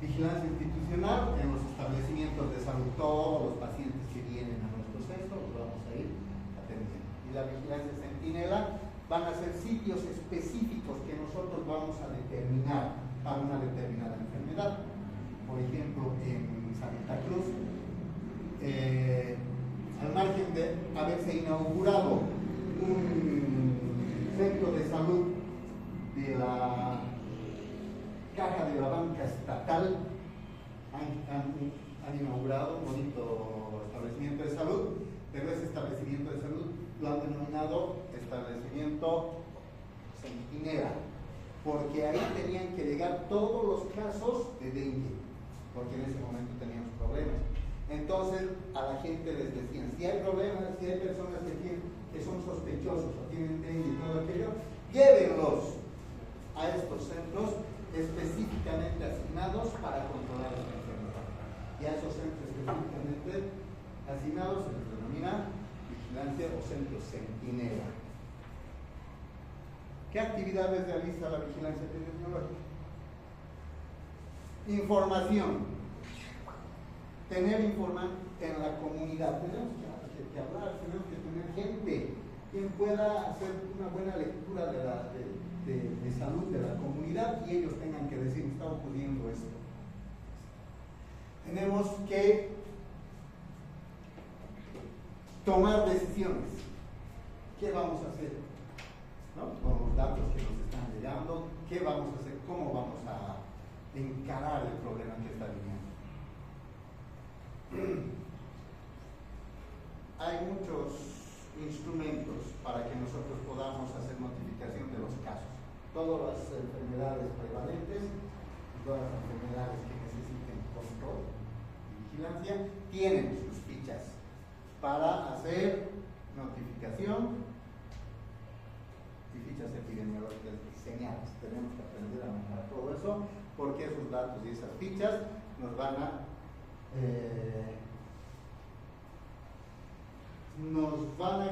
Vigilancia institucional en los establecimientos de salud, todos los pacientes que vienen a nuestro centro los vamos a ir atendiendo. Y la vigilancia centinela van a ser sitios específicos que nosotros vamos a determinar a una determinada enfermedad. Por ejemplo, en Santa Cruz, al margen de haberse inaugurado un centro de salud de la Caja de la Banca Estatal, han inaugurado un bonito establecimiento de salud, pero ese establecimiento de salud lo han denominado establecimiento centinela, porque ahí tenían que llegar todos los casos de dengue, porque en ese momento teníamos problemas. Entonces a la gente les decían, si hay problemas, si hay personas que son sospechosos o tienen dengue y todo aquello, llévenlos a estos centros específicamente asignados para controlar la enfermedad. Y a esos centros específicamente asignados se les denomina vigilancia o centro centinela. ¿Qué actividades realiza la vigilancia epidemiológica? Información. Tener información en la comunidad. Tenemos que hablar, tenemos que tener gente quien pueda hacer una buena lectura de salud de la comunidad y ellos tengan que decir, está ocurriendo esto. Tenemos que tomar decisiones. ¿Qué vamos a hacer? ¿No? Con los datos que nos están llegando, ¿qué vamos a hacer? ¿Cómo vamos a encarar el problema que está viniendo? Hay muchos instrumentos para que nosotros podamos hacer notificación de los casos. Todas las enfermedades prevalentes, todas las enfermedades que necesiten control y vigilancia, tienen sus fichas para hacer notificación y fichas epidemiológicas diseñadas. Tenemos que aprender a manejar todo eso porque esos datos y esas fichas nos van a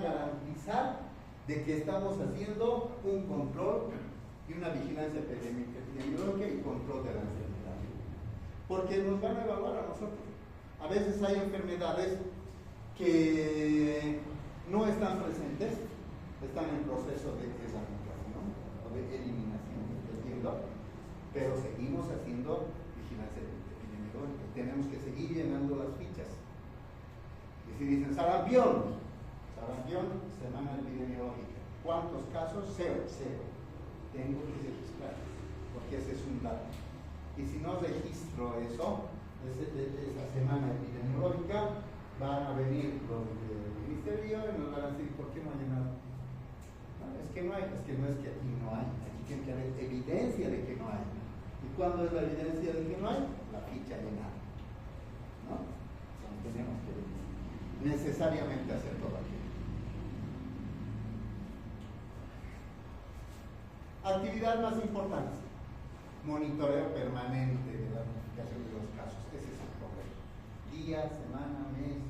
garantizar de que estamos haciendo un control y una vigilancia epidemiológica y control de la enfermedad. Porque nos van a evaluar a nosotros. A veces hay enfermedades que no están presentes, están en proceso de erradicación o de eliminación, ¿entiendo? Pero seguimos haciendo vigilancia epidemiológica. Tenemos que seguir llenando las fichas. Y si dicen sarampión, semana epidemiológica. ¿Cuántos casos? Cero. Tengo que registrar, porque ese es un dato. Y si no registro eso, esa semana epidemiológica, van a venir los del ministerio y nos van a decir, ¿por qué no ha llenado? ¿No? es que no hay, es que no es que aquí no hay, aquí tiene que haber evidencia de que no hay. ¿Y cuándo es la evidencia de que no hay? La ficha llenada, ¿no? Entonces, tenemos que necesariamente hacer todo aquello. Actividad más importante, monitoreo permanente de la notificación de los casos. Ese es el problema. Día, semana, mes.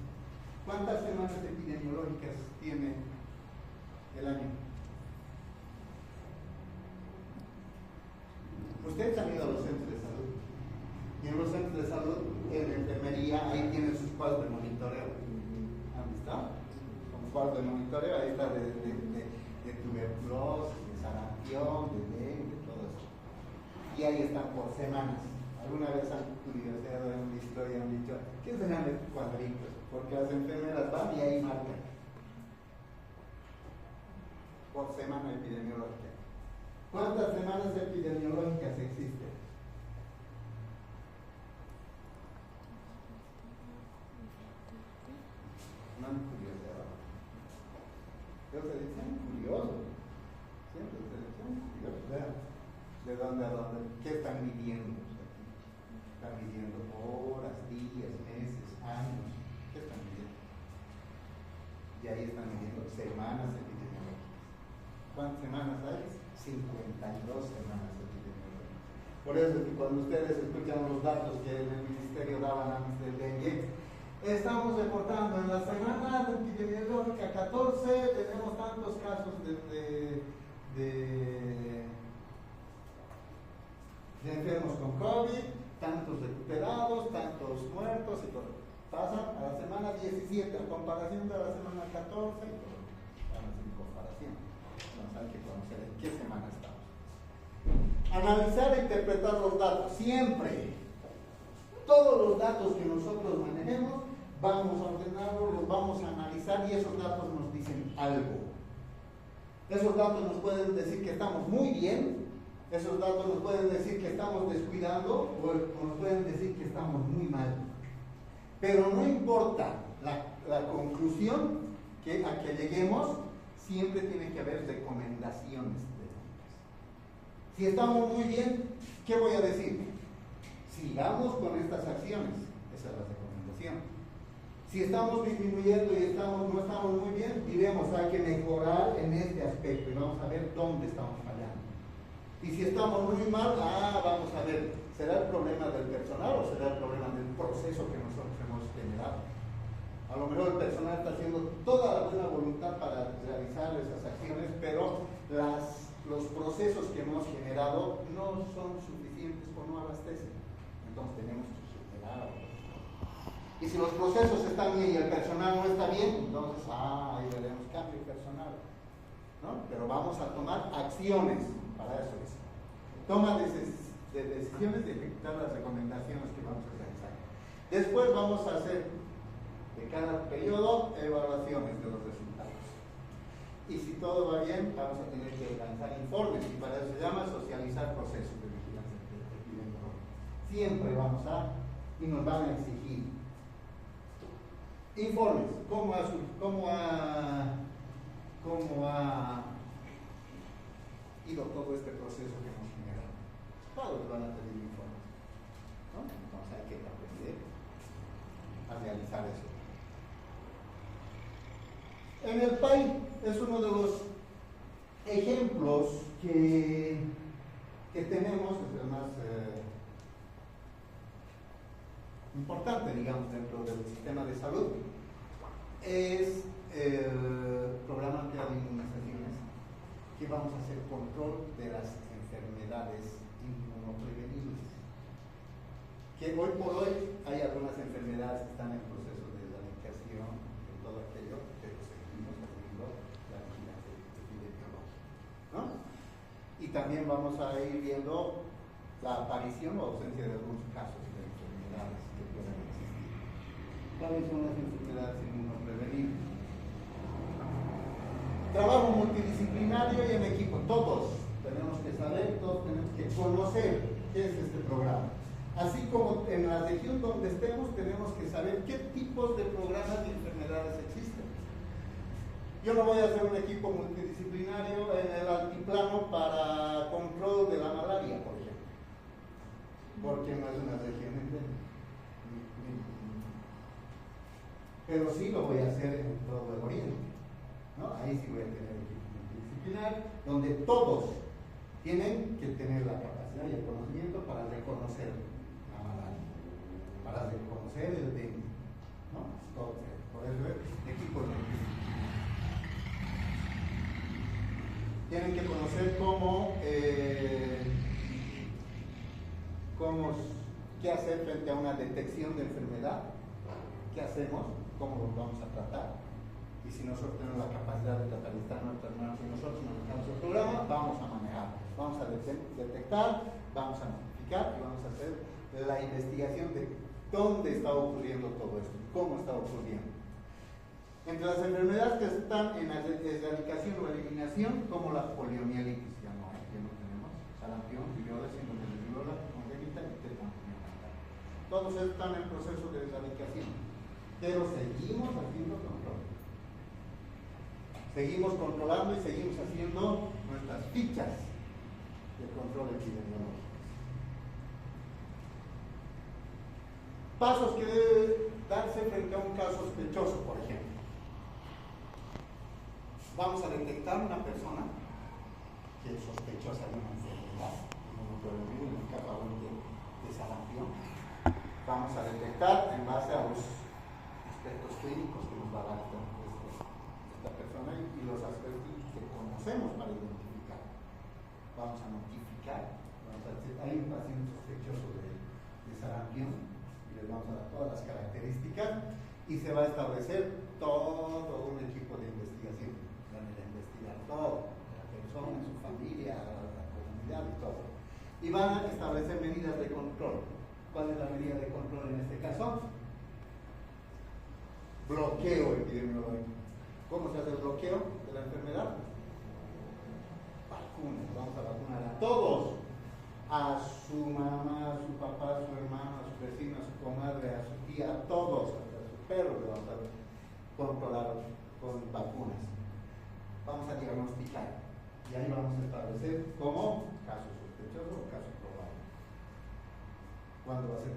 ¿Cuántas semanas epidemiológicas tiene el año? Ustedes han ido a los centros de salud. Y en los centros de salud, en enfermería, ahí tienen sus cuadros de monitoreo. ¿Han visto? Con cuadros de monitoreo, ahí está de tuberculosis, de sarampión, de dengue, de todo eso. Y ahí están por semanas. Alguna vez han curioseado en una historia, han dicho, ¿qué serán estos cuadritos? Porque las enfermeras van y ahí marcan. Por semana epidemiológica. ¿Cuántas semanas epidemiológicas existen? No han curioseado. Yo se dicen curiosos. Siempre se dicen curiosos. Vean, ¿de dónde a dónde? ¿Qué están midiendo? Están midiendo horas, días, meses, años. ¿Qué están midiendo? Y ahí están midiendo semanas epidemiológicas. ¿Cuántas semanas hay? 52 semanas epidemiológicas. Por eso es que cuando ustedes escuchan los datos que en el ministerio daban antes del dengue, estamos reportando en la semana epidemiológica 14, tenemos tantos casos de enfermos con COVID, tantos recuperados, tantos muertos y todo. Pasan a la semana 17 a comparación de la semana 14 y todo. Vamos en comparación. Entonces hay que conocer en qué semana estamos. Analizar e interpretar los datos. Siempre. Todos los datos que nosotros manejemos, vamos a ordenarlos, los vamos a analizar y esos datos nos dicen algo. Esos datos nos pueden decir que estamos muy bien, esos datos nos pueden decir que estamos descuidando o nos pueden decir que estamos muy mal. Pero no importa la conclusión a que lleguemos, siempre tiene que haber recomendaciones. Si estamos muy bien, ¿qué voy a decir? Sigamos con estas acciones. Esa es la recomendación. Si estamos disminuyendo y no estamos muy bien, diremos hay que mejorar en este aspecto y vamos a ver dónde estamos fallando. Y si estamos muy mal, vamos a ver, ¿será el problema del personal o será el problema del proceso que nosotros hemos generado? A lo mejor el personal está haciendo toda la buena voluntad para realizar esas acciones, pero los procesos que hemos generado no son suficientes o no abastecen. Entonces tenemos que superar. Y si los procesos están bien y el personal no está bien, entonces ahí veremos cambio personal, ¿no? Pero vamos a tomar acciones para eso. Toma de decisiones de ejecutar las recomendaciones que vamos a realizar. Después vamos a hacer de cada periodo evaluaciones de los resultados. Y si todo va bien, vamos a tener que lanzar informes y para eso se llama socializar procesos de vigilancia epidemiológica. Siempre vamos y nos van a exigir informes, cómo ha ido todo este proceso que hemos generado. Todos van a pedir informes, ¿no? Entonces hay que aprender a realizar eso. En el país es uno de los ejemplos que tenemos, es el más importante, digamos, dentro del sistema de salud, es el programa de inmunizaciones, que vamos a hacer control de las enfermedades inmunoprevenibles. Que hoy por hoy hay algunas enfermedades que están en proceso de erradicación, de todo aquello, pero seguimos haciendo la vigilancia epidemiológica, ¿no? Y también vamos a ir viendo la aparición o ausencia de algunos casos de enfermedades que pueden existir. ¿Cuáles son las enfermedades inmunoprevenibles? Trabajo multidisciplinario y en equipo. Todos tenemos que saber, todos tenemos que conocer qué es este programa. Así como en la región donde estemos, tenemos que saber qué tipos de programas de enfermedades existen. Yo no voy a hacer un equipo multidisciplinario en el altiplano para control de la malaria, por ejemplo, porque no es una región endémica. Pero sí lo voy a hacer en todo el oriente, ¿no? Ahí sí voy a tener equipo multidisciplinar, donde todos tienen que tener la capacidad y el conocimiento para reconocer la malaria, para reconocer el dengue, ¿no? Todo, por eso es equipo multidisciplinar. Tienen que conocer qué hacer frente a una detección de enfermedad, qué hacemos, cómo lo vamos a tratar, y si nosotros tenemos la capacidad de tratar, estar en nuestras manos y nosotros manejamos el programa, vamos a manejar, vamos a detectar, vamos a notificar y vamos a hacer la investigación de dónde está ocurriendo todo esto, cómo está ocurriendo. Entre las enfermedades que están en la erradicación o eliminación, como la poliomielitis, ya no tenemos, sarampión, viruela, síndrome de viruela congénita y tétano neonatal. Todos están en proceso de erradicación, pero seguimos haciendo control. Seguimos controlando y seguimos haciendo nuestras fichas de control epidemiológico. Pasos que deben darse frente a un caso sospechoso, por ejemplo. Vamos a detectar una persona que es sospechosa de una enfermedad, en el caso de sarampión. Vamos a detectar en base a los aspectos clínicos que nos va a dar esta persona y los aspectos que conocemos para identificar. Vamos a notificar, vamos a decir, hay un paciente sospechoso de sarampión y les vamos a dar todas las características y se va a establecer todo un equipo de investigación. Van a investigar todo, la persona, su familia, la comunidad y todo. Y van a establecer medidas de control. ¿Cuál es la medida de control en este caso? Bloqueo epidemiológico. ¿Cómo se hace el bloqueo de la enfermedad? Vacunas. Vamos a vacunar a todos. A su mamá, a su papá, a su hermano, a su vecino, a su comadre, a su tía, a todos, a sus perros le vamos a controlar con vacunas. Vamos a diagnosticar y ahí vamos a establecer como caso sospechoso o caso probable. ¿Cuándo va a ser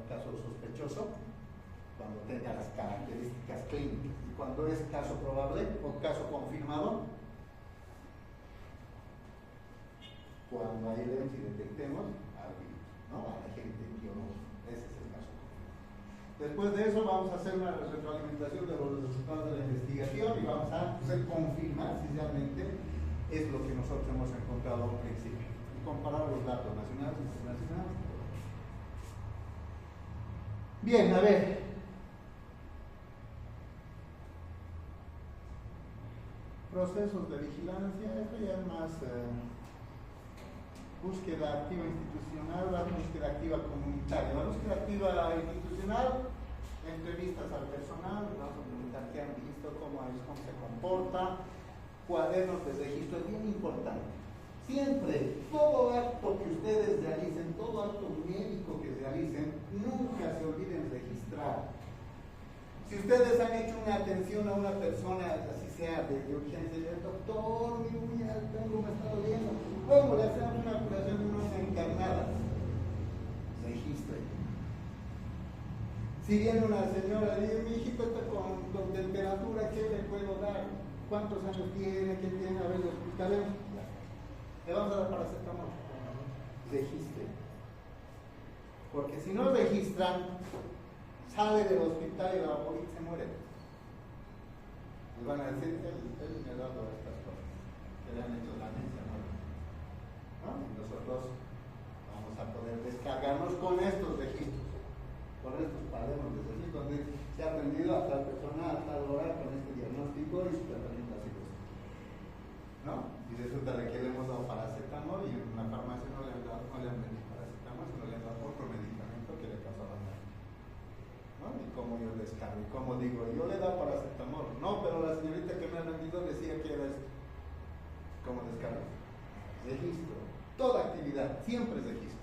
caso sospechoso? Cuando tenga las características clínicas. Y cuando es caso probable o caso confirmado, cuando hay evidencia y detectemos al virus, ¿no? Al agente biológico. Ese es el caso. Después de eso vamos a hacer una retroalimentación de los resultados de la investigación y vamos a confirmar si realmente es lo que nosotros hemos encontrado al principio y comparar los datos nacionales e internacionales. Bien, a ver. Procesos de vigilancia, esto ya es más búsqueda activa institucional, la búsqueda activa comunitaria. La búsqueda activa institucional, entrevistas al personal, vamos a preguntar qué han visto, cómo se comporta, cuadernos de registro, es bien importante. Siempre, todo acto que ustedes realicen, todo acto médico que realicen, nunca se olviden registrar. Si ustedes han hecho una atención a una persona, así sea de urgencia, el doctor, mi uña, tengo, me está doliendo, ¿cómo le hacemos una curación de una uña encarnada? Registre. Si viene una señora y dice, mi hijito está con temperatura, ¿qué le puedo dar? ¿Cuántos años tiene? ¿Qué tiene? A ver, hospitalemos. Le vamos a dar paracetamol. Registre. Porque si no registran, sale del hospital y la abuelita se muere. Les van a decir, él me ha dado estas cosas, que le han hecho la anencia, ¿no? Y nosotros vamos a poder descargarnos con estos registros, con estos cuadernos de registros, donde se ha atendido a tal persona a tal hora con este diagnóstico y su tratamiento así, ¿no? Y resulta de que le hemos dado paracetamol y en una farmacia no le han vendido paracetamol, sino le han dado otro medicamento que le causaba daño, ¿no? Y como yo descargo, y como digo, yo le he dado paracetamol, no, pero la señorita que me ha vendido decía que era esto. ¿Cómo descargo? Registro. Toda actividad, siempre es registro.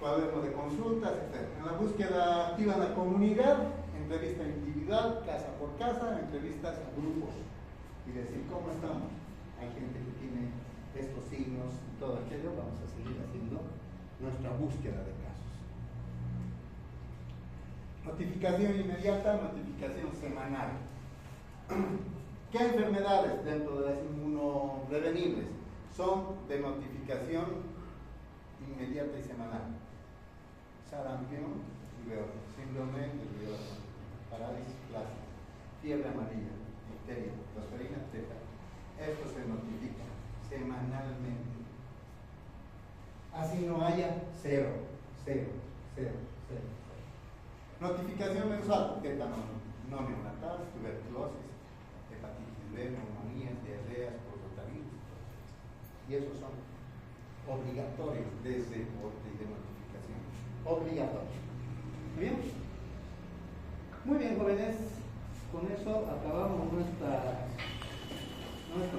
Cuaderno de consultas, etc. En la búsqueda activa en la comunidad, entrevista individual, casa por casa, entrevistas a grupos y decir cómo estamos. Hay gente que tiene estos signos y todo aquello, vamos a seguir haciendo nuestra búsqueda de casos. Notificación inmediata, notificación semanal. ¿Qué enfermedades dentro de las inmunoprevenibles son de notificación inmediata y semanal? Sarampión y rubeola, síndrome de rubeola, parálisis plástica, fiebre amarilla, difteria, tosferina, tétano. Esto se notifica semanalmente. Así no haya, cero. Notificación mensual, tétano no neonatal, tuberculosis, hepatitis B, neumonías, diarreas, prototarismo. Y esos son obligatorios desde orden de notificación. Obligatorios. ¿Bien? Muy bien, jóvenes. Con eso acabamos nuestra